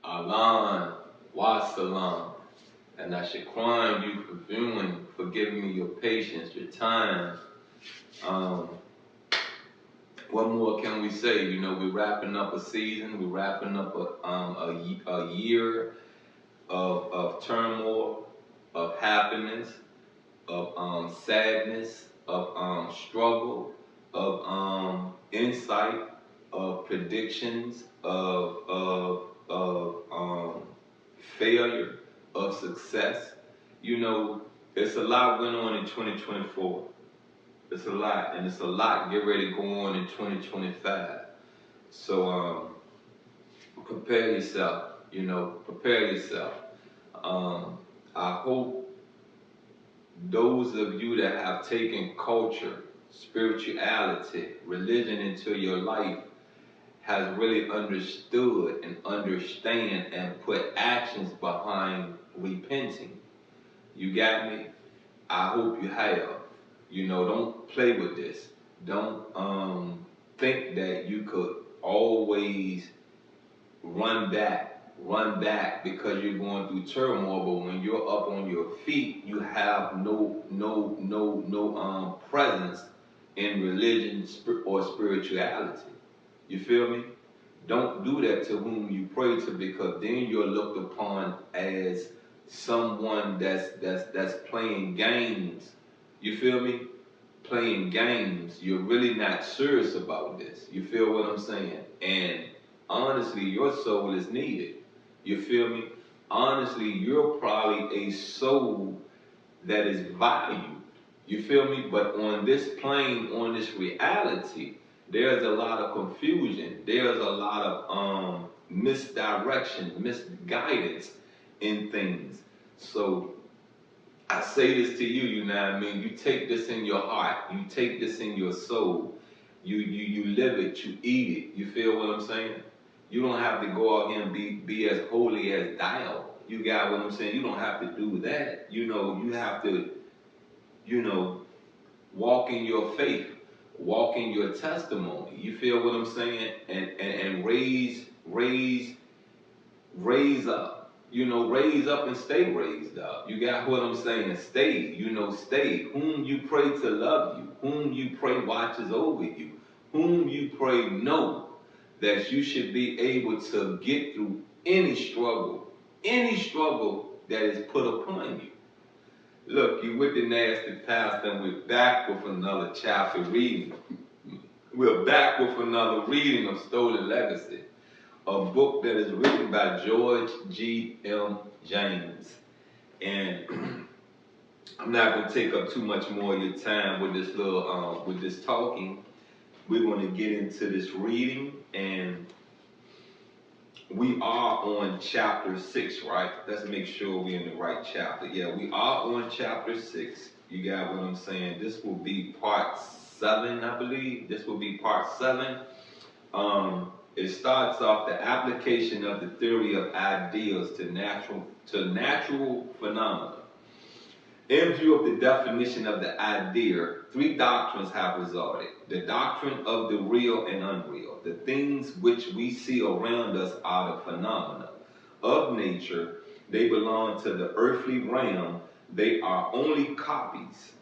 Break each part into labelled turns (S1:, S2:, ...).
S1: Alan, Wasalam, and I should crime you for viewing, for giving me your patience, your time. Um, what more can we say? You know, we're wrapping up a season, we're wrapping up a year of turmoil, of happiness, of sadness, of struggle, of insight, of predictions, of failure, of success. You know, it's a lot went on in 2024. It's a lot, and it's a lot get ready to go on in 2025. So prepare yourself. You know, prepare yourself. Um, I hope those of you that have taken culture, spirituality, religion into your life has really understood and understand and put actions behind repenting. You got me? I hope you have. You know, don't play with this. Don't think that you could always run back because you're going through turmoil. But when you're up on your feet, you have no presence in religion or spirituality. You feel me? Don't do that to whom you pray to, because then you're looked upon as someone that's playing games. You feel me? Playing games. You're really not serious about this. You feel what I'm saying? And honestly, your soul is needed. You feel me? Honestly, you're probably a soul that is valued. You feel me? But on this plane, on this reality, there's a lot of confusion. There's a lot of misdirection, misguidance in things. So I say this to you, you know what I mean? You take this in your heart. You take this in your soul. You live it. You eat it. You feel what I'm saying? You don't have to go out here and be as holy as thou. You got what I'm saying? You don't have to do that. You know, you have to, you know, walk in your faith, walk in your testimony. You feel what I'm saying? And raise up. You know, raise up and stay raised up. You got what I'm saying? Stay, you know, stay. Whom you pray to love you, whom you pray watches over you, whom you pray know that you should be able to get through any struggle that is put upon you. Look, you with the nasty pastor, and we're back with another chapter reading. We're back with another reading of Stolen Legacy, a book that is written by George G. M. James. And I'm not going to take up too much more of your time with this with this talking. We're going to get into this reading, and we are on chapter 6, right? Let's make sure we're in the right chapter. Yeah, we are on chapter 6. You got what I'm saying? This will be part 7, I believe. This will be part 7. It starts off the application of the theory of ideas to natural phenomena. In view of the definition of the idea, 3 doctrines have resulted. The doctrine of the real and unreal. The things which we see around us are the phenomena of nature. They belong to the earthly realm. They are only copies,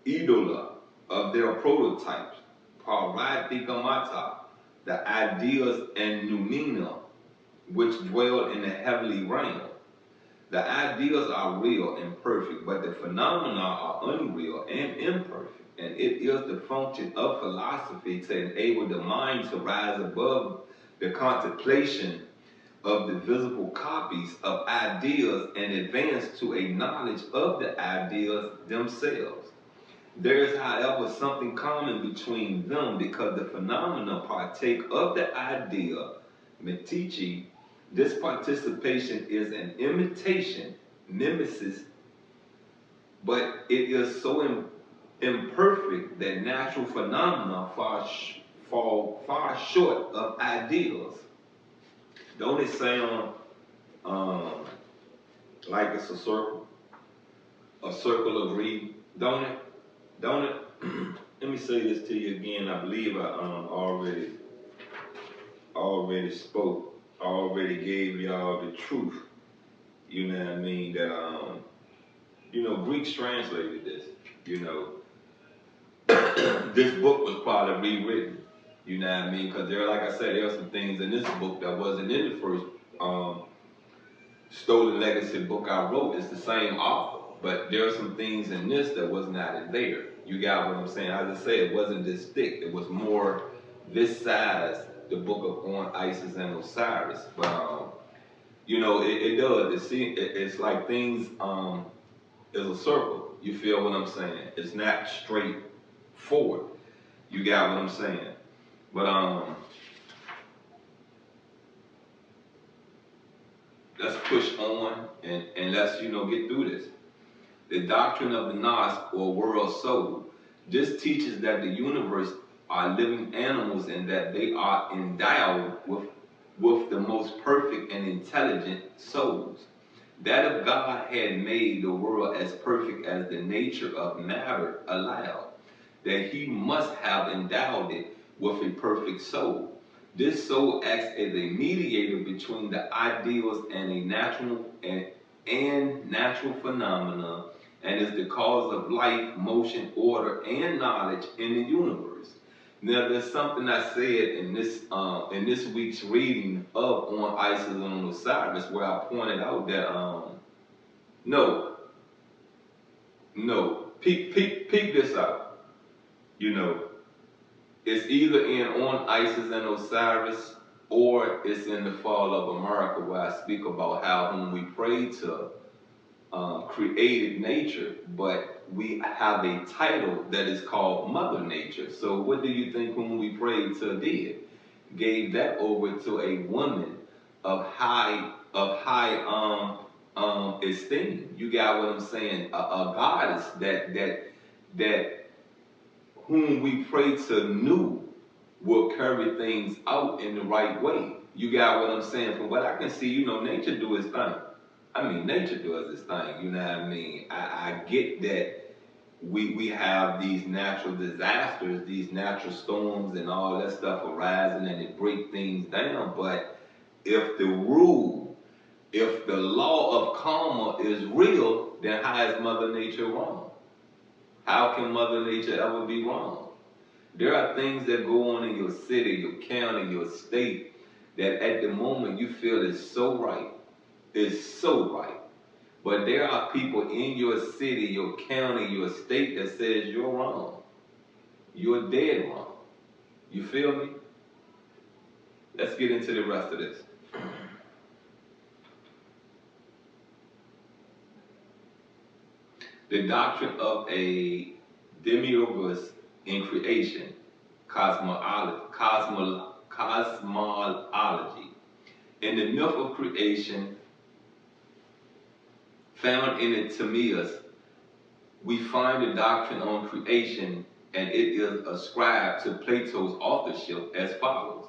S1: idola, of their prototypes, paradigamata, the ideas and noumena, which dwell in the heavenly realm. The ideas are real and perfect, but the phenomena are unreal and imperfect. And it is the function of philosophy to enable the mind to rise above the contemplation of the visible copies of ideas and advance to a knowledge of the ideas themselves. There is, however, something common between them, because the phenomena partake of the idea, metici. This participation is an imitation, mimesis, but it is so imperfect that natural phenomena fall far short of ideals. Don't it sound like it's a circle of reading? Don't it? Don't it? Let me say this to you again. I believe I already spoke. already gave y'all the truth. You know what I mean? That Greeks translated this. You know, this book was probably rewritten. You know what I mean? Because like I said, there are some things in this book that wasn't in the first Stolen Legacy book I wrote. It's the same author, but there are some things in this that was not in there. You got what I'm saying? As I say, it wasn't this thick. It was more this size. The book of On Isis and Osiris, but it does. It's like things is a circle. You feel what I'm saying? It's not straight forward. You got what I'm saying? But let's push on and let's get through this. The doctrine of the Nas, or world soul, this teaches that the universe are living animals and that they are endowed with the most perfect and intelligent souls. That if God had made the world as perfect as the nature of matter allowed, that he must have endowed it with a perfect soul. This soul acts as a mediator between the ideals and a natural and natural phenomena, and is the cause of life, motion, order, and knowledge in the universe. Now, there's something I said in this week's reading of On Isis and Osiris, where I pointed out that peep this out. It's either in On Isis and Osiris or it's in The Fall of America, where I speak about how when we pray to created nature, but we have a title that is called Mother Nature. So what do you think when we prayed to did? Gave that over to a woman of high esteem. You got what I'm saying? A goddess that whom we pray to knew will carry things out in the right way. You got what I'm saying? From what I can see, nature do its thing. I mean, nature does its thing, you know what I mean? I get that we have these natural disasters, these natural storms and all that stuff arising and it break things down, but if the law of karma is real, then how is Mother Nature wrong? How can Mother Nature ever be wrong? There are things that go on in your city, your county, your state, that at the moment you feel is so right. It's so right. But there are people in your city, your county, your state that says you're wrong. You're dead wrong. You feel me? Let's get into the rest of this. The doctrine of a demiurgus in creation, cosmology. In the myth of creation, found in the Timaeus, we find the doctrine on creation, and it is ascribed to Plato's authorship as follows.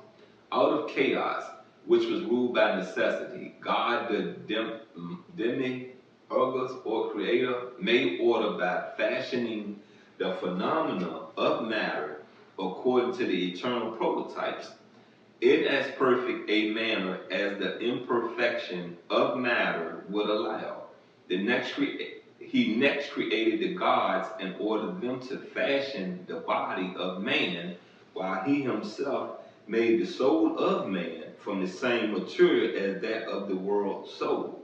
S1: Out of chaos, which was ruled by necessity, God, the demiurgus or creator, made order by fashioning the phenomena of matter according to the eternal prototypes, in as perfect a manner as the imperfection of matter would allow. He next created the gods and ordered them to fashion the body of man, while he himself made the soul of man from the same material as that of the world soul.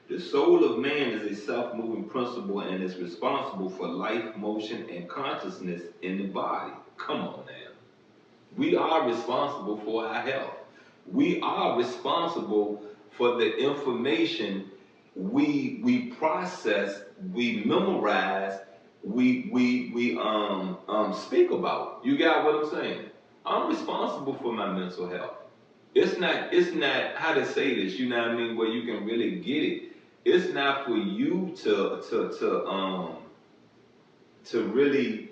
S1: The soul of man is a self-moving principle and is responsible for life, motion, and consciousness in the body. Come on now. We are responsible for our health. We are responsible for the information we process, we memorize, we speak about. You got what I'm saying? I'm responsible for my mental health. It's not how to say this, you know what I mean, where you can really get it. It's not for you to really,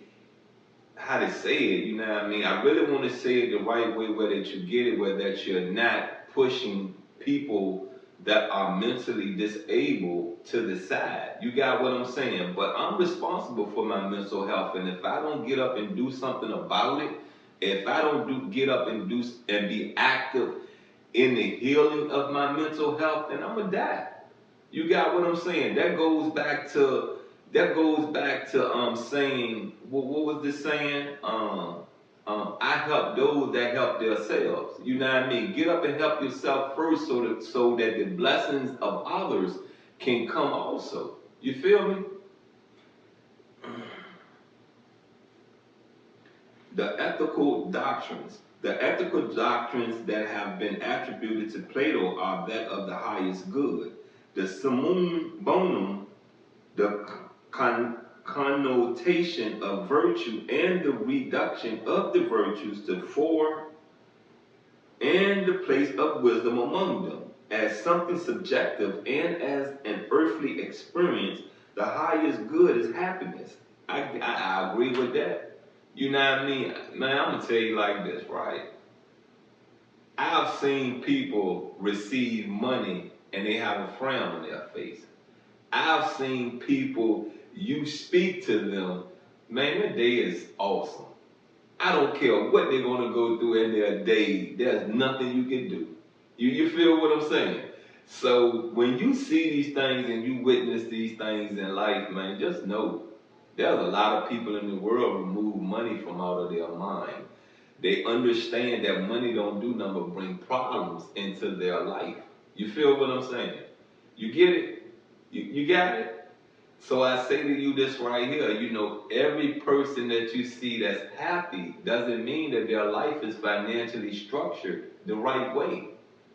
S1: how to say it, you know what I mean? I really want to say it the right way, where that you get it, where that you're not pushing people that are mentally disabled to the side. You got what I'm saying? But I'm responsible for my mental health, and if I don't get up and do something about it, if I don't get up and be active in the healing of my mental health, then I'm gonna die. You got what I'm saying? That goes back to saying, what was this saying? I help those that help themselves. You know what I mean? Get up and help yourself first, so that the blessings of others can come also. You feel me? The ethical doctrines. The ethical doctrines that have been attributed to Plato are that of the highest good. The summum bonum, the connotation of virtue, and the reduction of the virtues to four, and the place of wisdom among them, as something subjective and as an earthly experience. The highest good is happiness. I agree with that. You know what I mean? Man, I'm going to tell you like this, right? I've seen people receive money and they have a frown on their face. I've seen people, you speak to them, man, their day is awesome. I don't care what they're going to go through in their day. There's nothing you can do. You feel what I'm saying? So when you see these things and you witness these things in life, man, just know there's a lot of people in the world who move money from out of their mind. They understand that money don't do nothing but bring problems into their life. You feel what I'm saying? You get it? You got it? So I say to you this right here, you know, every person that you see that's happy doesn't mean that their life is financially structured the right way.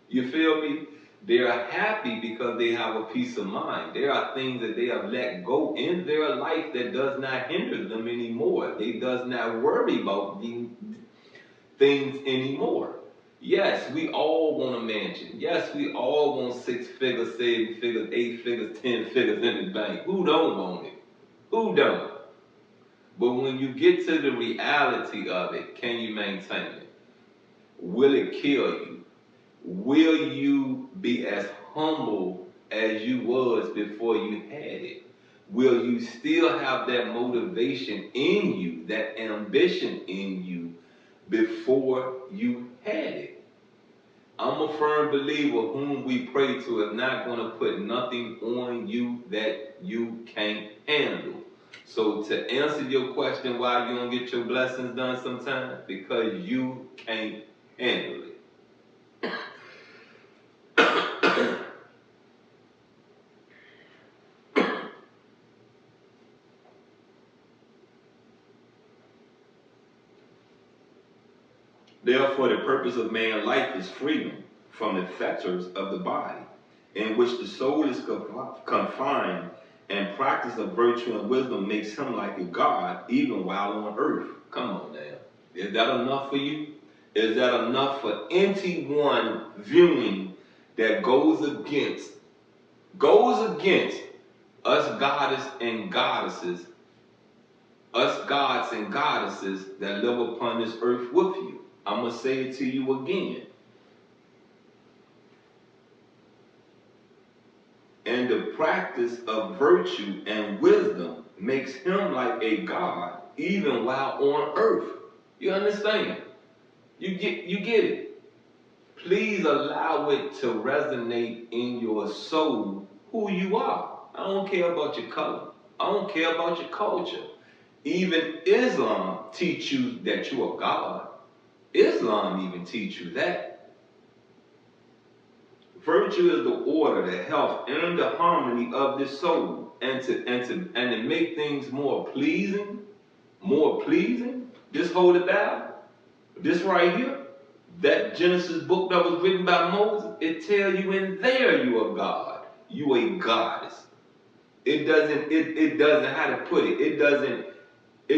S1: You feel me? They are happy because they have a peace of mind. There are things that they have let go in their life that does not hinder them anymore. They does not worry about these things anymore. Yes, we all want a mansion. Yes, we all want 6 figures, 7 figures, 8 figures, 10 figures in the bank. Who don't want it? Who don't? But when you get to the reality of it, can you maintain it? Will it kill you? Will you be as humble as you was before you had it? Will you still have that motivation in you, that ambition in you before you had it? I'm a firm believer whom we pray to is not going to put nothing on you that you can't handle. So to answer your question, why you don't get your blessings done sometimes? Because you can't handle it. Therefore, the purpose of man's life is freedom from the fetters of the body, in which the soul is confined, and practice of virtue and wisdom makes him like a god, even while on earth. Come on now. Is that enough for you? Is that enough for anyone viewing that goes against us goddess and goddesses, us gods and goddesses that live upon this earth with you? I'm going to say it to you again. And the practice of virtue and wisdom makes him like a god, even while on earth. You understand? You get it. Please allow it to resonate in your soul who you are. I don't care about your color. I don't care about your culture. Even Islam teach you that you are God. Islam even teach you that. Virtue is the order, the health, and the harmony of the soul, and to make things more pleasing. Just hold it down. This right here, that Genesis book that was written by Moses, it tells you in there you are God. You a goddess. It doesn't how to put it. It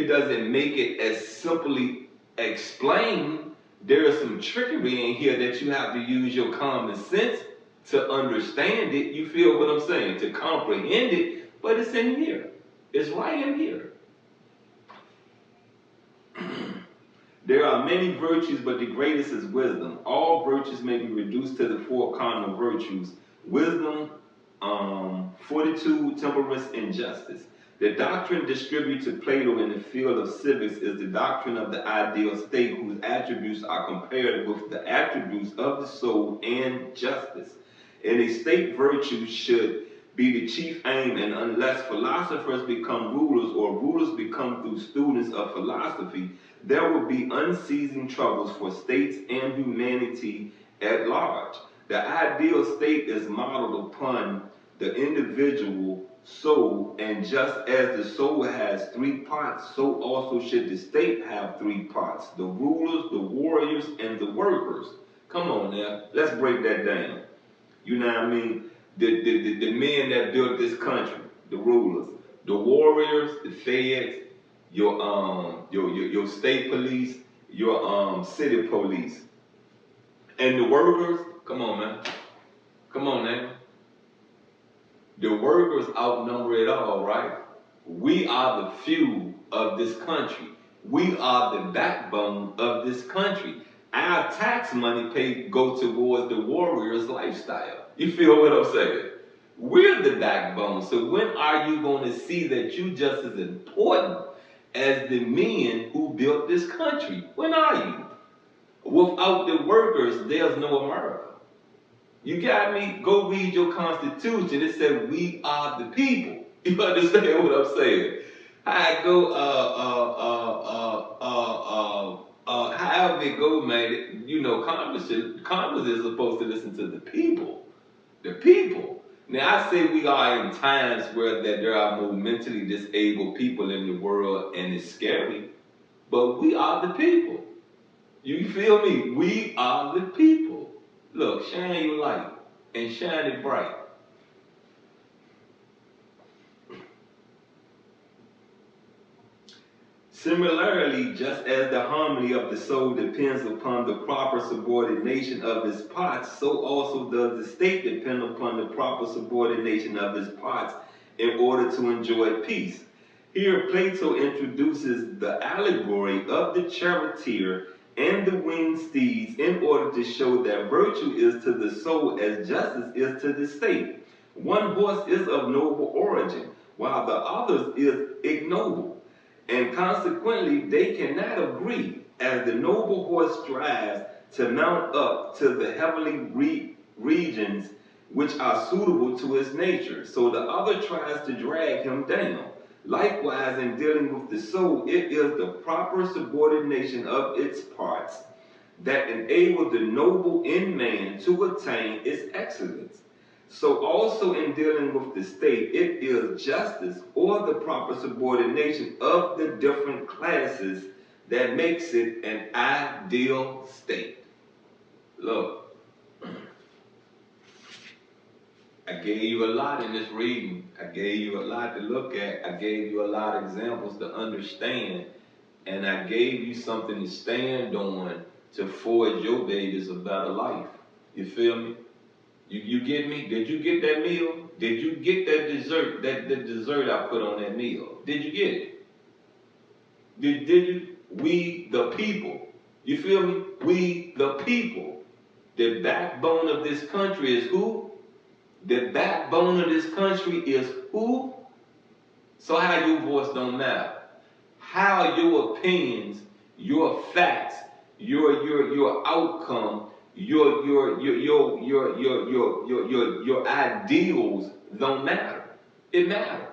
S1: doesn't make it as simply explained. There is some trickery in here that you have to use your common sense to understand it. You feel what I'm saying? To comprehend it, but it's in here. It's right in here. There are many virtues, but the greatest is wisdom. All virtues may be reduced to the 4 cardinal virtues: wisdom, fortitude, temperance, and justice. The doctrine distributed to Plato in the field of civics is the doctrine of the ideal state whose attributes are compared with the attributes of the soul and justice. In a state, virtue should be the chief aim, and unless philosophers become rulers or rulers become through students of philosophy, there will be unceasing troubles for states and humanity at large. The ideal state is modeled upon the individual soul, and just as the soul has three parts, so also should the state have three parts: the rulers, the warriors, and the workers. Come on now, let's break that down. You know what I mean? The men that built this country, the rulers, the warriors, the feds, your state police, your city police, and the workers. Come on, man. Come on, man. The workers outnumber it all, right? We are the fuel of this country. We are the backbone of this country. Our tax money go towards the warrior's lifestyle. You feel what I'm saying? We're the backbone. So when are you going to see that you just as important as the men who built this country? When are you? Without the workers, there's no America. You got me? Go read your Constitution. It said we are the people. You understand what I'm saying? I go, however it go, man. You know, Congress is supposed to listen to the people. The people. Now, I say we are in times where that there are more mentally disabled people in the world, and it's scary. But we are the people. You feel me? We are the people. Look, shine your light and shine it bright. Similarly, just as the harmony of the soul depends upon the proper subordination of its parts, so also does the state depend upon the proper subordination of its parts in order to enjoy peace. Here, Plato introduces the allegory of the charioteer and the winged steeds in order to show that virtue is to the soul as justice is to the state. One horse is of noble origin, while the other is ignoble, and consequently they cannot agree, as the noble horse strives to mount up to the heavenly regions which are suitable to its nature, so the other tries to drag him down. Likewise, in dealing with the soul, it is the proper subordination of its parts that enable the noble in man to attain its excellence. So also in dealing with the state, it is justice or the proper subordination of the different classes that makes it an ideal state. Look, I gave you a lot in this reading. I gave you a lot to look at. I gave you a lot of examples to understand. And I gave you something to stand on to forge your babies a better life. You feel me? You get me? Did you get that meal? Did you get that dessert? The dessert I put on that meal. Did you get it? Did you? We the people. You feel me? We the people. The backbone of this country is who? The backbone of this country is who? So how your voice don't matter. How your opinions, your facts, your outcome, your ideals don't matter. It matters.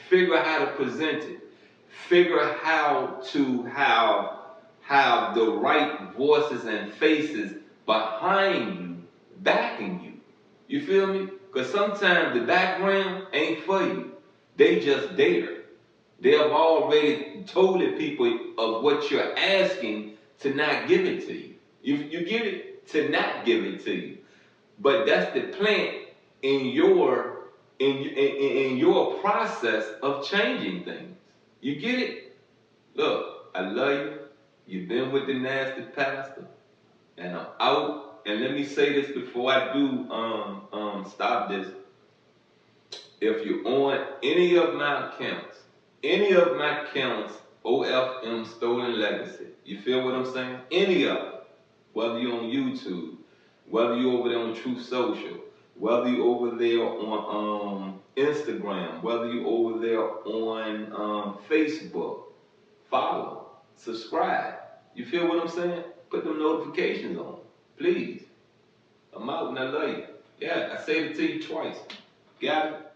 S1: Figure out how to present it. Figure out how to have the right voices and faces behind you, backing you. You feel me? Because sometimes the background ain't for you. They just there. They have already told the people of what you're asking to not give it to you. You get it? To not give it to you. But that's the plant in your process of changing things. You get it? Look, I love you. You've been with the nasty pastor. And I'm out. And let me say this before I do stop this. If you're on any of my accounts, OFM Stolen Legacy, you feel what I'm saying? Any of them, whether you're on YouTube, whether you're over there on Truth Social, whether you over there on Instagram, whether you over there on Facebook, follow, subscribe. You feel what I'm saying? Put them notifications on, please. I'm out and I love you. Yeah, I said it to you twice. Got it?